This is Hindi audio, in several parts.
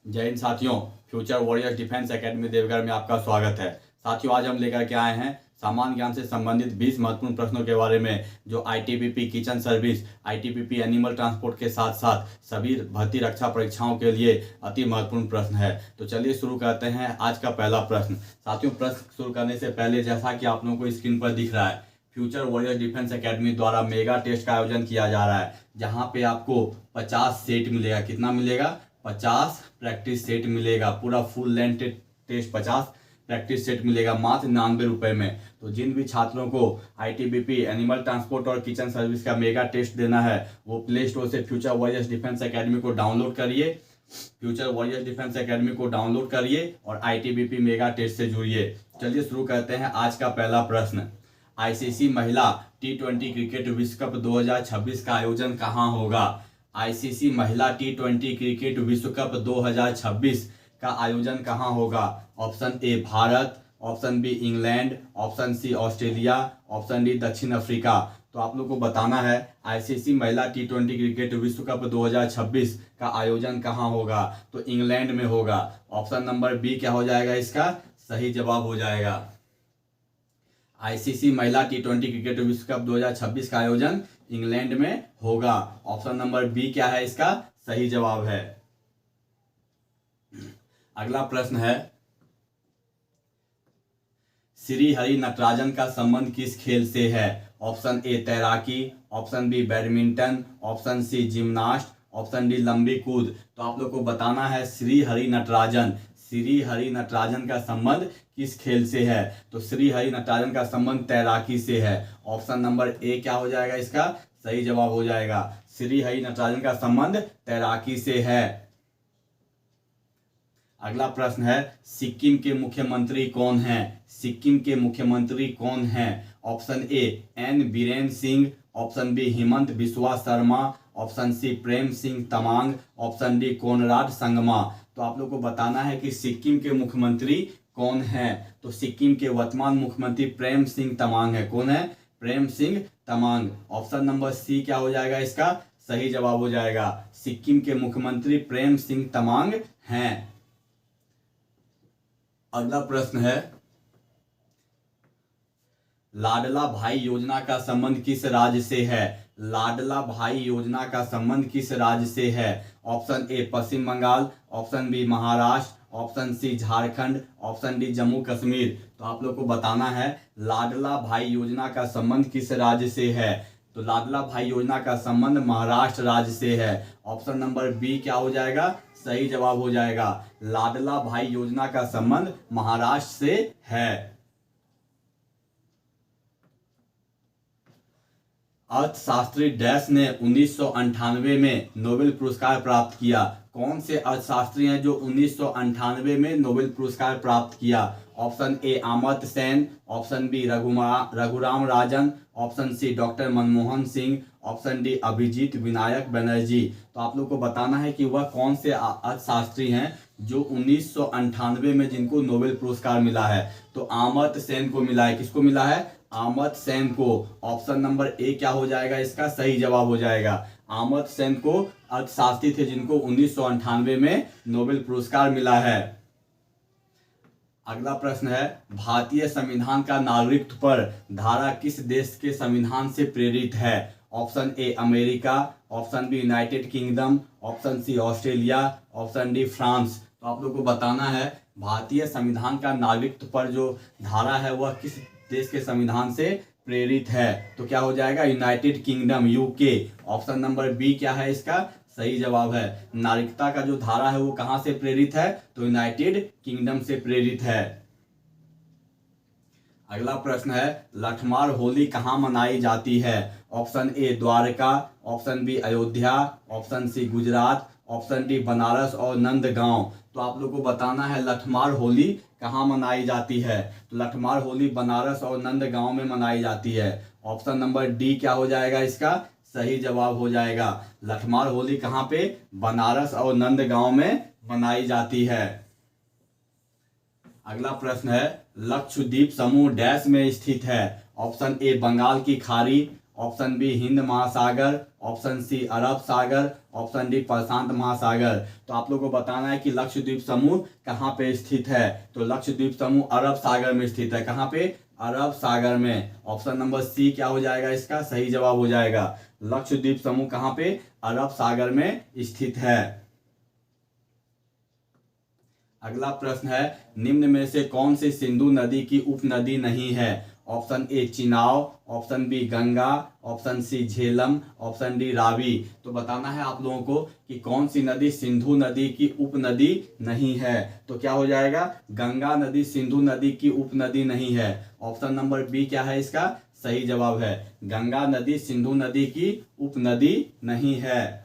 जय हिंद साथियों। Future warriors defence academy Deoghar में आपका स्वागत है। साथियों, आज हम लेकर के आए हैं सामान्य ज्ञान से संबंधित 20 महत्वपूर्ण प्रश्नों के बारे में, जो ITBP kitchen service, ITBP animal transport के साथ साथ सभी भर्ती रक्षा परीक्षाओं के लिए अति महत्वपूर्ण प्रश्न है। तो चलिए शुरू करते हैं आज का पहला प्रश्न। साथियों, प्रश्न शुरू करने से पहले, जैसा कि आप लोगों को स्क्रीन पर दिख रहा है, फ्यूचर वॉरियर्स डिफेंस एकेडमी द्वारा मेगा टेस्ट का आयोजन किया जा रहा है, जहां पे आपको 50 सेट मिलेगा। कितना मिलेगा? 50 प्रैक्टिस सेट मिलेगा। पूरा full length test 50 practice set मिलेगा मात्र 99 रुपए में। तो जिन भी छात्रों को आईटीबीपी एनिमल ट्रांसपोर्ट और किचन सर्विस का मेगा टेस्ट देना है, वो प्ले स्टोर से फ्यूचर वॉरियर्स डिफेंस एकेडमी को डाउनलोड करिए। फ्यूचर वॉरियर्स डिफेंस एकेडमी को डाउनलोड करिए और आईटीबीपी मेगा टेस्ट से जुड़िए। चलिए शुरू करते हैं आज का पहला प्रश्न। आईसीसी महिला टी20 क्रिकेट विश्व कप 2026 का आयोजन कहाँ होगा? आईसीसी महिला टी20 क्रिकेट विश्व कप 2026 का आयोजन कहाँ होगा? Option A Bharat, option B England, option C Australia, option D दक्षिण अफ्रीका। तो आप लोग को बताना है आईसीसी महिला टी20 क्रिकेट विश्व कप 2026 का आयोजन कहाँ होगा। तो इंग्लैंड में होगा। ऑप्शन नंबर बी क्या हो जाएगा? इसका सही जवाब हो जाएगा। आईसीसी महिला टी20 क्रिकेट विश्व कप 2026 का आयोजन इंग्लैंड में होगा। ऑप्शन नंबर बी क्या है? इसका सही जवाब है। अगला प्रश्न है, श्री हरि नटराजन का संबंध किस खेल से है? ऑप्शन ए तैराकी, option B badminton, option C gymnast, option D लंबी कूद। तो आप लोग को बताना है श्री हरि नटराजन का संबंध किस खेल से है। तो श्री हरि नटराजन का संबंध तैराकी से है। ऑप्शन नंबर ए क्या हो जाएगा? इसका सही जवाब हो जाएगा। श्री हरि नटराजन का संबंध तैराकी से है। अगला प्रश्न है, सिक्किम के मुख्यमंत्री कौन हैं? सिक्किम के मुख्यमंत्री कौन हैं? Option A N Biren Singh, option B Himanta Biswa Sarma, option C Prem Singh Tamang, option D Conrad Sangma. तो आप लोग को बताना है कि सिक्किम के मुख्यमंत्री कौन हैं। तो सिक्किम के वर्तमान मुख्यमंत्री प्रेम सिंह तमांग है। कौन है? Prem Singh Tamang. Option number C क्या हो जाएगा? इसका सही जवाब हो जाएगा। सिक्किम के मुख्यमंत्री प्रेम सिंह तमांग हैं। अगला प्रश्न है, लाडला भाई योजना का संबंध किस राज्य से है? लाडला भाई योजना का संबंध किस राज्य से है? Option A Paschim Bengal, option B Maharashtra, option C Jharkhand, option D Jammu Kashmir. तो आप लोग को बताना है लाडला भाई योजना का संबंध किस राज्य से है। तो लाडला भाई योजना का संबंध महाराष्ट्र राज्य से है। ऑप्शन नंबर बी क्या हो जाएगा? सही जवाब हो जाएगा। लाडला भाई योजना का संबंध महाराष्ट्र से है। अर्थशास्त्री डैश ने 1998 में नोबेल पुरस्कार प्राप्त किया। कौन से अर्थशास्त्री हैं जो 1998 में नोबेल पुरस्कार प्राप्त किया? Option A Amartya Sen, option B Raghuram Rajan, option C doctor Manmohan Singh, option D Abhijit Vinayak Banerjee. तो आप लोग को बताना है कि वह कौन से अर्थशास्त्री हैं जो 1998 में जिनको नोबेल पुरस्कार मिला है। तो अमर्त्य सेन को मिला है। किसको मिला है? अमर्त्य सेन को। ऑप्शन नंबर ए क्या हो जाएगा? इसका सही जवाब हो जाएगा। अमर्त्य सेन को अर्थशास्त्री थे जिनको 1998 में नोबेल पुरस्कार मिला है। अगला प्रश्न है, भारतीय संविधान का नागरिकत्व पर धारा किस देश के संविधान से प्रेरित है? Option A America, option B United Kingdom, option C Australia, option D France. तो आप लोग को बताना है भारतीय संविधान का नागरिकत्व पर जो धारा है वह किस देश के संविधान से प्रेरित है। तो क्या हो जाएगा? United Kingdom, UK. Option number B क्या है? इसका सही जवाब है। नागरिकता का जो धारा है वो कहां से प्रेरित है? तो यूनाइटेड किंगडम से प्रेरित है। अगला प्रश्न है, लठमार होली कहां मनाई जाती है? Option A Dwarka, option B Ayodhya, option C Gujarat, option D Banaras और नंदगांव। तो आप लोग को बताना है लठमार होली कहाँ मनाई जाती है। तो लठमार होली बनारस और नंदगांव में मनाई जाती है। ऑप्शन नंबर डी क्या हो जाएगा? इसका सही जवाब हो जाएगा। लठमार होली कहाँ पे? बनारस और नंदगांव में मनाई जाती है। अगला प्रश्न है, लक्षद्वीप समूह डैश में स्थित है? ऑप्शन ए बंगाल की खाड़ी, ऑप्शन बी हिंद महासागर, ऑप्शन सी अरब सागर, ऑप्शन डी प्रशांत महासागर। तो आप लोगों को बताना है कि लक्षद्वीप समूह कहाँ पे स्थित है। तो लक्षद्वीप समूह अरब सागर में स्थित है। कहाँ पे? अरब सागर में। ऑप्शन नंबर सी क्या हो जाएगा इसका सही जवाब हो जाएगा। लक्षद्वीप समूह कहाँ पे? अरब सागर में स्थित है। अगला प्रश्न है, निम्न में से कौन सी सिंधु नदी की उपनदी नहीं है? Option A Chenab, option B Ganga, option C Jhelum, option D Ravi. तो बताना है आप लोगों को कि कौन सी नदी सिंधु नदी की उपनदी नहीं है। तो क्या हो जाएगा? गंगा नदी सिंधु नदी की उपनदी नहीं है। ऑप्शन नंबर बी क्या है इसका सही जवाब है। गंगा नदी सिंधु नदी की उपनदी नहीं है।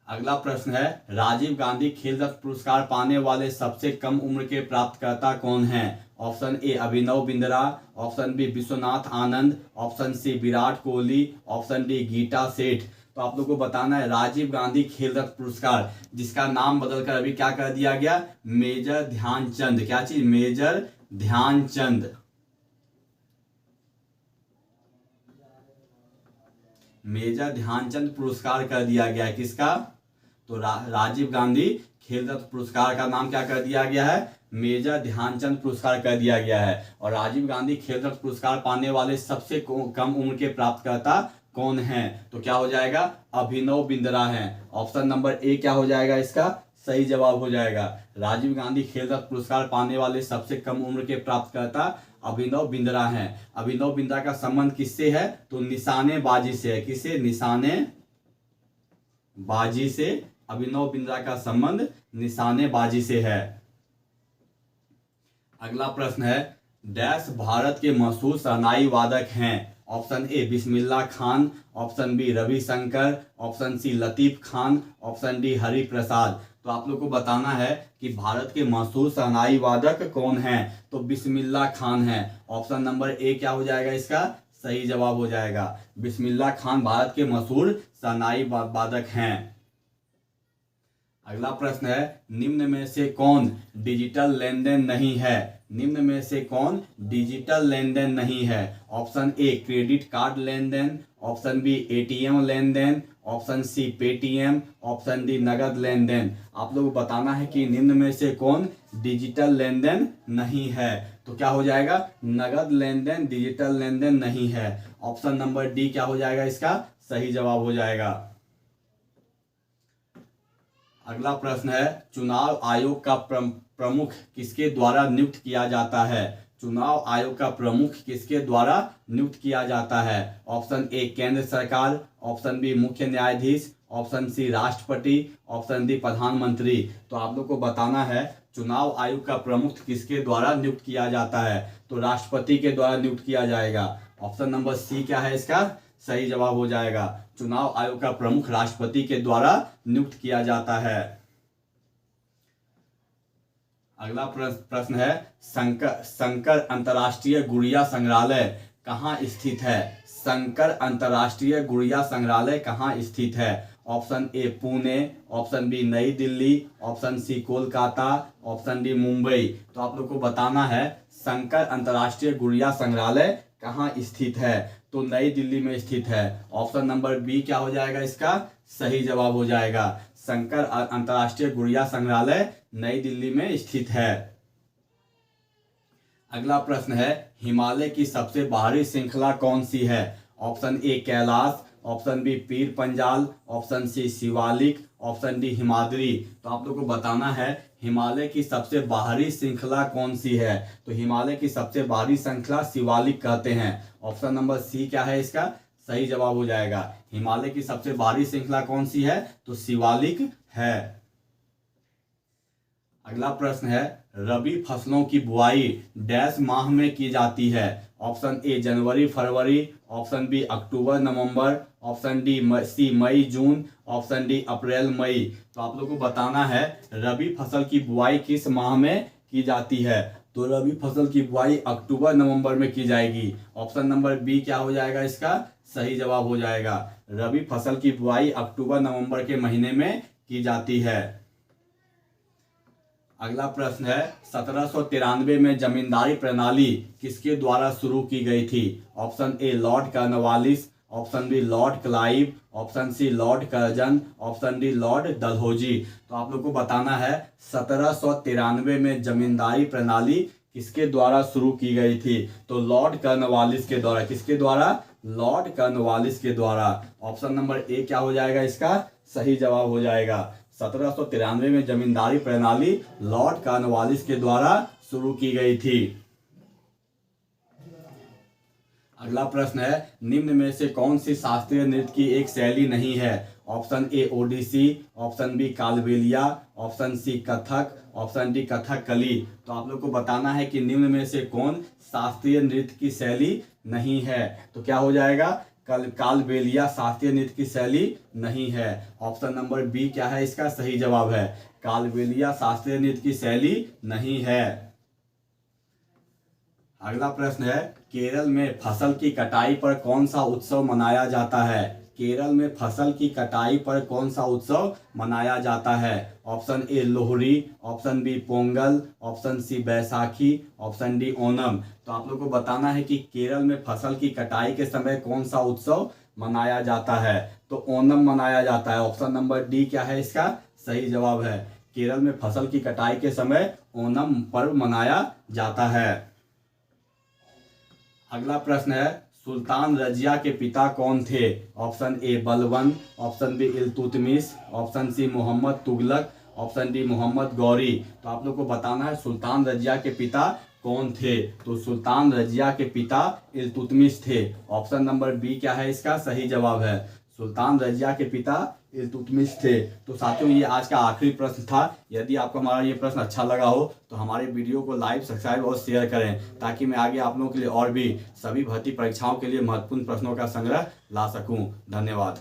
अगला प्रश्न है, राजीव गांधी खेल रत्न पुरस्कार पाने वाले सबसे कम उम्र के प्राप्तकर्ता कौन हैं? Option A Abhinav Bindra, option B Vishwanath Anand, option C Virat Kohli, option D Geeta Seth. तो आप लोग को बताना है राजीव गांधी खेल रत्न पुरस्कार जिसका नाम बदलकर अभी क्या कर दिया गया? मेजर ध्यानचंद। क्या चीज? मेजर ध्यानचंद। मेजर ध्यानचंद पुरस्कार कर दिया गया है। किसका? तो राजीव गांधी खेल रत्न पुरस्कार का नाम क्या कर दिया गया है? मेजर ध्यानचंद पुरस्कार कर दिया गया है। और राजीव गांधी खेल रत्न पुरस्कार पाने वाले सबसे कम उम्र के प्राप्तकर्ता कौन हैं? तो क्या हो जाएगा? अभिनव बिंद्रा हैं। ऑप्शन नंबर ए क्या हो जाएगा इसका सही जवाब हो जाएगा। राजीव गांधी खेल रत्न पुरस्कार पाने वाले सबसे कम उम्र के प्राप्तकर्ता अभिनव बिंद्रा हैं। अभिनव बिंद्रा का संबंध किससे है? तो निशानेबाजी से है। किससे? निशानेबाजी से अभिनव बिंद्रा का संबंध निशानेबाजी से है। अगला प्रश्न है, डैश भारत के मशहूर शहनाई वादक हैं? Option A Bismillah Khan, option B Ravishankar, option C Latif Khan, option D Hari Prasad. तो आप लोग को बताना है कि भारत के मशहूर शहनाई वादक कौन हैं? तो बिस्मिल्लाह खान है। ऑप्शन नंबर ए क्या हो जाएगा इसका सही जवाब हो जाएगा। बिस्मिल्लाह खान भारत के मशहूर शहनाई वादक हैं। अगला प्रश्न है, निम्न में से कौन डिजिटल लेन देन नहीं है? निम्न में से कौन डिजिटल लेन देन नहीं है? ऑप्शन ए क्रेडिट कार्ड लेन देन, ऑप्शन बी एटीएम लेन देन, option C Paytm, option D नगद लेन देन। आप लोग बताना है कि निम्न में से कौन डिजिटल लेन देन नहीं है। तो क्या हो जाएगा? नगद लेन देन डिजिटल लेन देन नहीं है। ऑप्शन नंबर डी क्या हो जाएगा इसका सही जवाब हो जाएगा। अगला प्रश्न है, चुनाव आयोग का प्रमुख किसके द्वारा नियुक्त किया जाता है? चुनाव आयोग का प्रमुख किसके द्वारा नियुक्त किया जाता है? ऑप्शन ए केंद्र सरकार, ऑप्शन बी मुख्य न्यायाधीश, ऑप्शन सी राष्ट्रपति, ऑप्शन डी प्रधानमंत्री। तो आप लोग को बताना है चुनाव आयोग का प्रमुख किसके द्वारा नियुक्त किया जाता है। तो राष्ट्रपति के द्वारा नियुक्त किया जाएगा। ऑप्शन नंबर सी क्या है इसका सही जवाब हो जाएगा। चुनाव आयोग का प्रमुख राष्ट्रपति के द्वारा नियुक्त किया जाता है। अगला प्रश्न है, शंकर अंतर्राष्ट्रीय गुड़िया संग्रहालय कहाँ स्थित है? शंकर अंतर्राष्ट्रीय गुड़िया संग्रहालय कहाँ स्थित है? Option A Pune, option B Nai Delhi, option C Kolkata, option D Mumbai. तो आप लोग को बताना है शंकर अंतर्राष्ट्रीय गुड़िया संग्रहालय कहाँ स्थित है। तो नई दिल्ली में स्थित है। ऑप्शन नंबर बी क्या हो जाएगा इसका सही जवाब हो जाएगा। शंकर अंतर्राष्ट्रीय गुड़िया संग्रहालय नई दिल्ली में स्थित है। अगला प्रश्न है, हिमालय की सबसे बाहरी श्रृंखला कौन सी है? Option A Kailash, option B Pir Panjal, option C Shivalik, option D Himadri. तो आप लोग को बताना है हिमालय की सबसे बाहरी श्रृंखला कौन सी है। तो हिमालय की सबसे बाहरी श्रृंखला शिवालिक कहते हैं। ऑप्शन नंबर सी क्या है इसका सही जवाब हो जाएगा। हिमालय की सबसे बाहरी श्रृंखला कौन सी है? तो शिवालिक है। अगला प्रश्न है, रबी फसलों की बुआई डैश माह में की जाती है? ऑप्शन ए जनवरी फरवरी, ऑप्शन बी अक्टूबर नवंबर, ऑप्शन डी सी मई जून, ऑप्शन डी अप्रैल मई। तो आप लोग को बताना है रबी फसल की बुआई किस माह में की जाती है। तो रबी फसल की बुआई अक्टूबर नवंबर में की जाएगी। ऑप्शन नंबर बी क्या हो जाएगा इसका सही जवाब हो जाएगा। रबी फसल की बुआई अक्टूबर नवंबर के महीने में की जाती है। अगला प्रश्न है, 1793 में जमींदारी प्रणाली किसके द्वारा शुरू की गई थी? Option A Lord Cornwallis, option B Lord Clive, option C Lord Curzon, option D Lord Dalhousie. तो आप लोग को बताना है 1793 में जमींदारी प्रणाली किसके द्वारा शुरू की गई थी? तो लॉर्ड कॉर्नवालिस के द्वारा। किसके द्वारा? लॉर्ड कॉर्नवालिस के द्वारा। ऑप्शन नंबर ए क्या हो जाएगा इसका सही जवाब हो जाएगा। 1793 में जमींदारी प्रणाली लॉर्ड कॉर्नवालिस के द्वारा शुरू की गई थी। अगला प्रश्न है, निम्न में से कौन सी शास्त्रीय नृत्य की एक शैली नहीं है? Option A Odissi, option B Kalbelia, option C Kathak, option D Kathakali. तो आप लोग को बताना है कि निम्न में से कौन शास्त्रीय नृत्य की शैली नहीं है। तो क्या हो जाएगा? कालबेलिया शास्त्रीय नृत्य की शैली नहीं है। ऑप्शन नंबर बी क्या है इसका सही जवाब है। कालबेलिया शास्त्रीय नृत्य की शैली नहीं है। अगला प्रश्न है, केरल में फसल की कटाई पर कौन सा उत्सव मनाया जाता है? केरल में फसल की कटाई पर कौन सा उत्सव मनाया जाता है? Option A Lohri, option B Pongal, option C Baisakhi, option D Onam. तो आप लोग को बताना है कि केरल में फसल की कटाई के समय कौन सा उत्सव मनाया जाता है। तो ओनम मनाया जाता है। ऑप्शन नंबर डी क्या है इसका सही जवाब है। केरल में फसल की कटाई के समय ओनम पर्व मनाया जाता है। अगला प्रश्न है, सुल्तान रजिया के पिता कौन थे? Option A Balban, option B Iltutmish, option C Mohammad Tughlaq, option D Mohammad Ghori. तो आप लोग को बताना है सुल्तान रजिया के पिता कौन थे। तो सुल्तान रजिया के पिता इल्तुतमिश थे। ऑप्शन नंबर बी क्या है इसका सही जवाब है। सुल्तान रजिया के पिता इल्तुतमिश थे। तो साथियों ये आज का आखिरी प्रश्न था। यदि आपको हमारा ये प्रश्न अच्छा लगा हो तो हमारे वीडियो को लाइक, सब्सक्राइब और शेयर करें, ताकि मैं आगे आप लोगों के लिए और भी सभी भर्ती परीक्षाओं के लिए महत्वपूर्ण प्रश्नों का संग्रह ला सकूं। धन्यवाद।